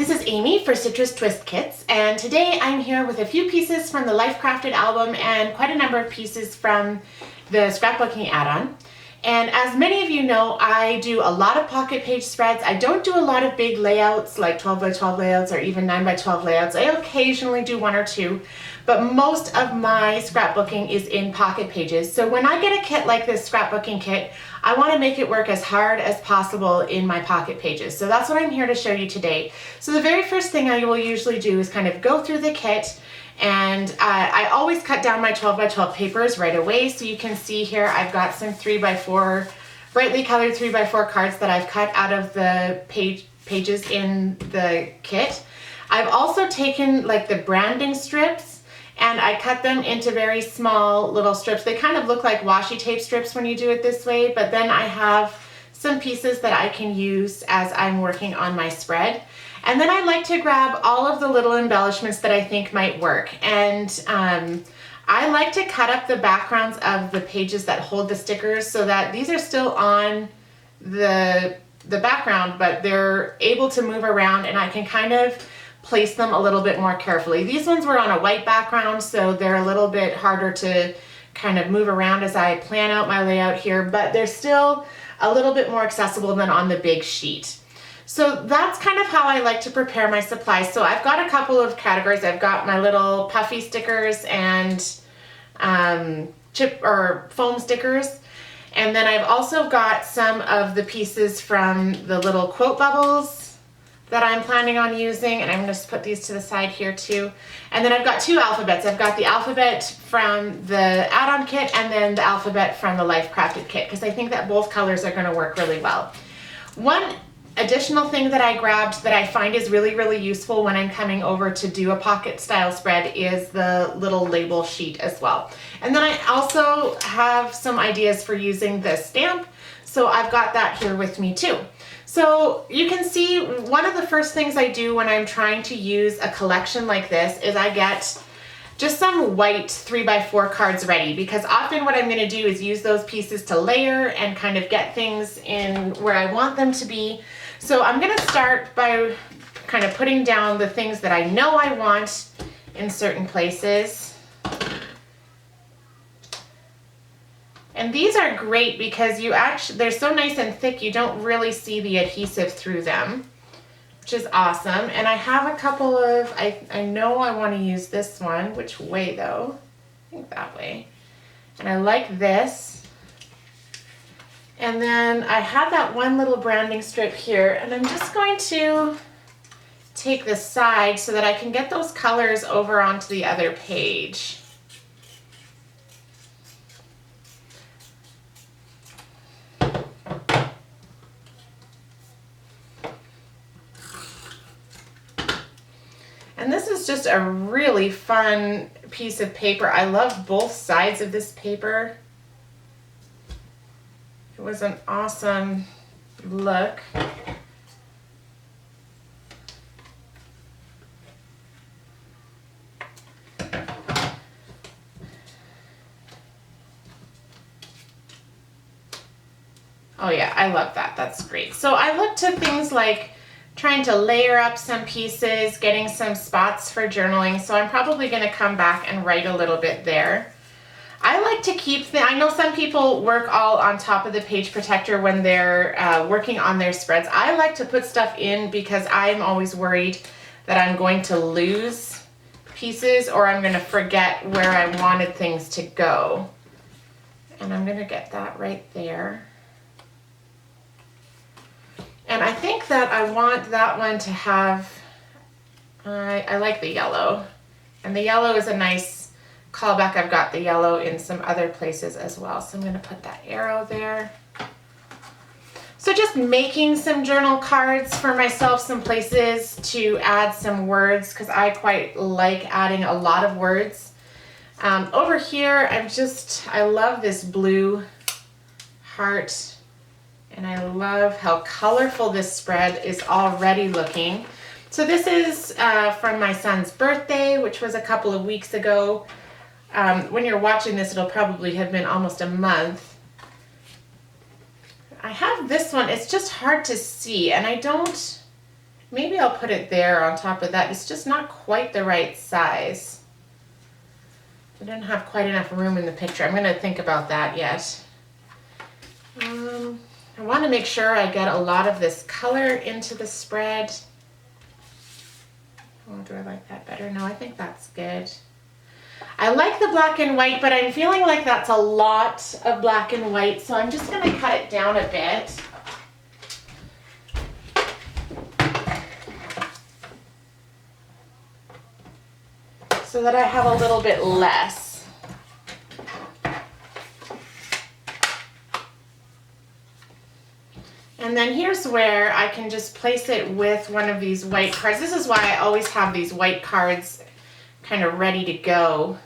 this is Amy for Citrus Twist Kits, and today I'm here with a few pieces from the Life Crafted album and quite a number of pieces from the Scrapbooking Add-on. And as many of you know, I do a lot of pocket page spreads. I don't do a lot of big layouts like 12 by 12 layouts or even 9 by 12 layouts. I occasionally do one or two, but most of my scrapbooking is in pocket pages. So when I get a kit like this scrapbooking kit, I want to make it work as hard as possible in my pocket pages. So that's what I'm here to show you today. So the very first thing I will usually do is kind of go through the kit, and I always cut down my 12 by 12 papers right away. So you can see here I've got some 3 by 4 brightly colored 3 by 4 cards that I've cut out of the pages in the kit. I've also taken like the branding strips and I cut them into very small little strips. They kind of look like washi tape strips when you do it this way, but then I have some pieces that I can use as I'm working on my spread. And then I like to grab all of the little embellishments that I think might work. And I like to cut up the backgrounds of the pages that hold the stickers so that these are still on the background, but they're able to move around and I can kind of place them a little bit more carefully. These ones were on a white background, so they're a little bit harder to kind of move around as I plan out my layout here, but they're still a little bit more accessible than on the big sheet. So that's kind of how I like to prepare my supplies. So I've got a couple of categories. I've got my little puffy stickers and chip or foam stickers. And then I've also got some of the pieces from the little quote bubbles that I'm planning on using. And I'm going to put these to the side here too. And then I've got two alphabets. I've got the alphabet from the add-on kit and then the alphabet from the Life Crafted kit, because I think that both colors are going to work really well. One additional thing that I grabbed that I find is really useful when I'm coming over to do a pocket style spread is the little label sheet as well. And then I also have some ideas for using the stamp, so I've got that here with me too. So you can see one of the first things I do when I'm trying to use a collection like this is I get just some white 3 by 4 cards ready, because often what I'm going to do is use those pieces to layer and kind of get things in where I want them to be. So I'm going to start by kind of putting down the things that I know I want in certain places. And these are great because they're so nice and thick you don't really see the adhesive through them, which is awesome. And I have a couple of, I know I want to use this one. Which way though? I think that way. And I like this. And then I have that one little branding strip here, and I'm just going to take the side so that I can get those colors over onto the other page. And this is just a really fun piece of paper. I love both sides of this paper. It was an awesome look. Oh yeah, I love that. That's great. So I look to things like trying to layer up some pieces, getting some spots for journaling. So I'm probably going to come back and write a little bit there. I like to keep I know some people work all on top of the page protector when they're working on their spreads. I like to put stuff in because I'm always worried that I'm going to lose pieces or I'm going to forget where I wanted things to go. And I'm going to get that right there. And I think that I want that one to have, I like the yellow. And the yellow is a nice callback. I've got the yellow in some other places as well. So I'm going to put that arrow there. So just making some journal cards for myself, some places to add some words, because I quite like adding a lot of words. Over here, I love this blue heart. And I love how colorful this spread is already looking. So this is from my son's birthday, which was a couple of weeks ago. When you're watching this, it'll probably have been almost a month. I have this one. It's just hard to see, and I don't maybe I'll put it there on top of that. It's just not quite the right size. I don't have quite enough room in the picture. I'm going to think about that yet. I want to make sure I get a lot of this color into the spread. Oh, do I like that better? No, I think that's good. I like the black and white, but I'm feeling like that's a lot of black and white, so I'm just going to cut it down a bit. So that I have a little bit less. And then here's where I can just place it with one of these white cards. This is why I always have these white cards kind of ready to go.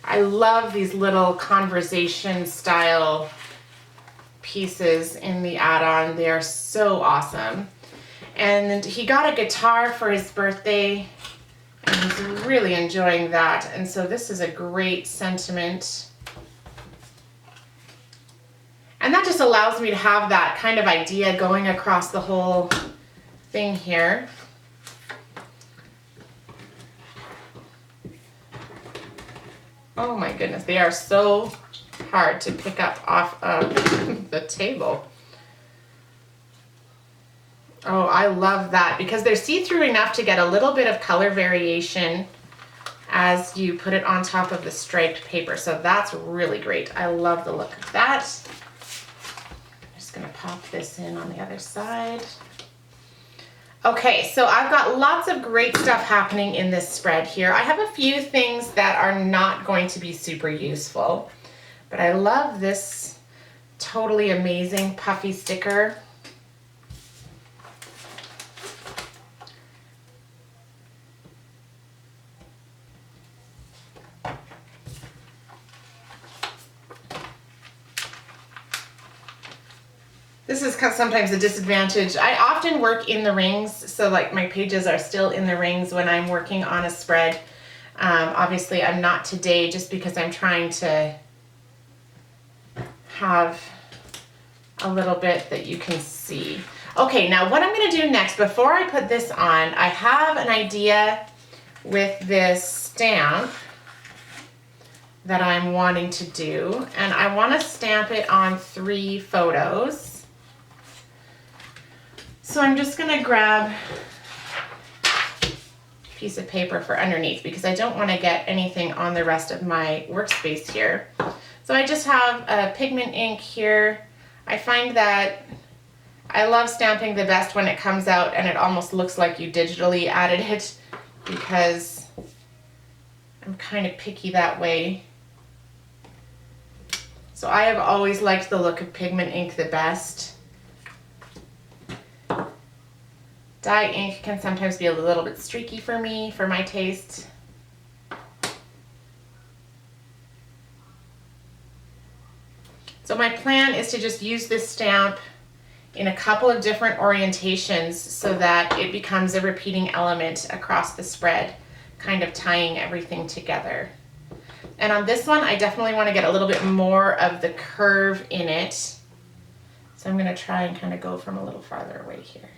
I love these little conversation style pieces in the add-on. They are so awesome. And he got a guitar for his birthday, and he's really enjoying that. And so this is a great sentiment. And that just allows me to have that kind of idea going across the whole thing here. Oh my goodness, they are so hard to pick up off of the table. Oh, I love that because they're see-through enough to get a little bit of color variation as you put it on top of the striped paper. So that's really great. I love the look of that. I'm just gonna pop this in on the other side. Okay, so I've got lots of great stuff happening in this spread here. I have a few things that are not going to be super useful, but I love this totally amazing puffy sticker. This is sometimes a disadvantage. I often work in the rings, so like my pages are still in the rings when I'm working on a spread. Obviously I'm not today just because I'm trying to have a little bit that you can see. Okay, now what I'm gonna do next, before I put this on, I have an idea with this stamp that I'm wanting to do, and I wanna stamp it on 3 photos. So I'm just gonna grab a piece of paper for underneath because I don't wanna get anything on the rest of my workspace here. So I just have a pigment ink here. I find that I love stamping the best when it comes out and it almost looks like you digitally added it because I'm kind of picky that way. So I have always liked the look of pigment ink the best. Dye ink can sometimes be a little bit streaky for me, for my taste. So my plan is to just use this stamp in a couple of different orientations so that it becomes a repeating element across the spread, kind of tying everything together. And on this one, I definitely want to get a little bit more of the curve in it. So I'm going to try and kind of go from a little farther away here.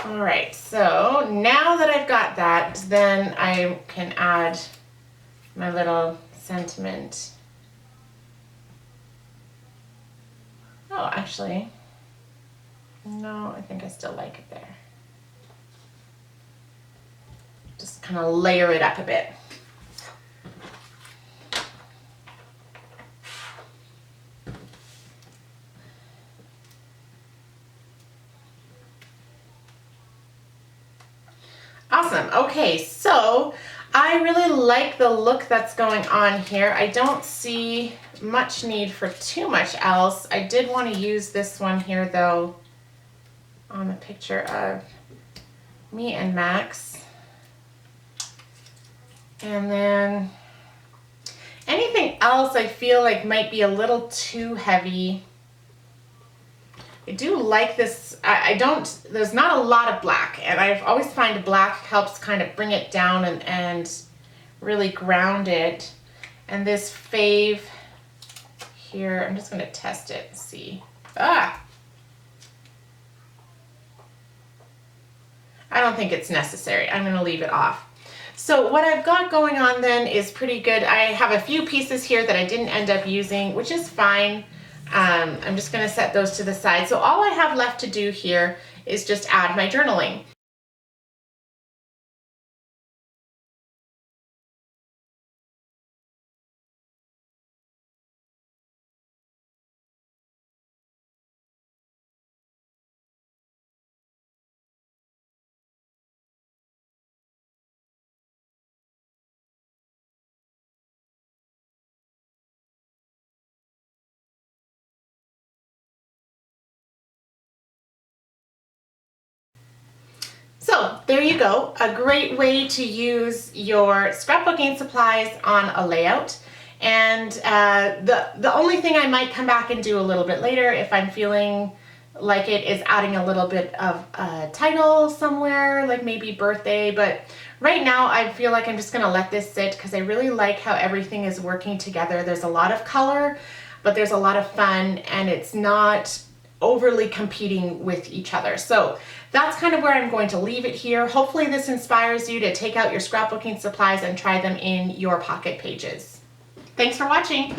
All right, so now that I've got that, then I can add my little sentiment. Oh, actually, no, I think I still like it there. Just kind of layer it up a bit. Awesome. Okay, so I really like the look that's going on here. I don't see much need for too much else. I did want to use this one here though on the picture of me and Max. And then anything else I feel like might be a little too heavy. I do like this. There's not a lot of black, and I've always find black helps kind of bring it down and really ground it. And this fave here, I'm just going to test it and see. I don't think it's necessary. I'm going to leave it off. So what I've got going on then is pretty good. I have a few pieces here that I didn't end up using, which is fine. I'm just going to set those to the side. So all I have left to do here is just add my journaling. So there you go, a great way to use your scrapbooking supplies on a layout. And the only thing I might come back and do a little bit later if I'm feeling like it is adding a little bit of a title somewhere, like maybe birthday. But right now I feel like I'm just gonna let this sit because I really like how everything is working together. There's a lot of color, but there's a lot of fun, and it's not overly competing with each other. So that's kind of where I'm going to leave it here. Hopefully this inspires you to take out your scrapbooking supplies and try them in your pocket pages. Thanks for watching.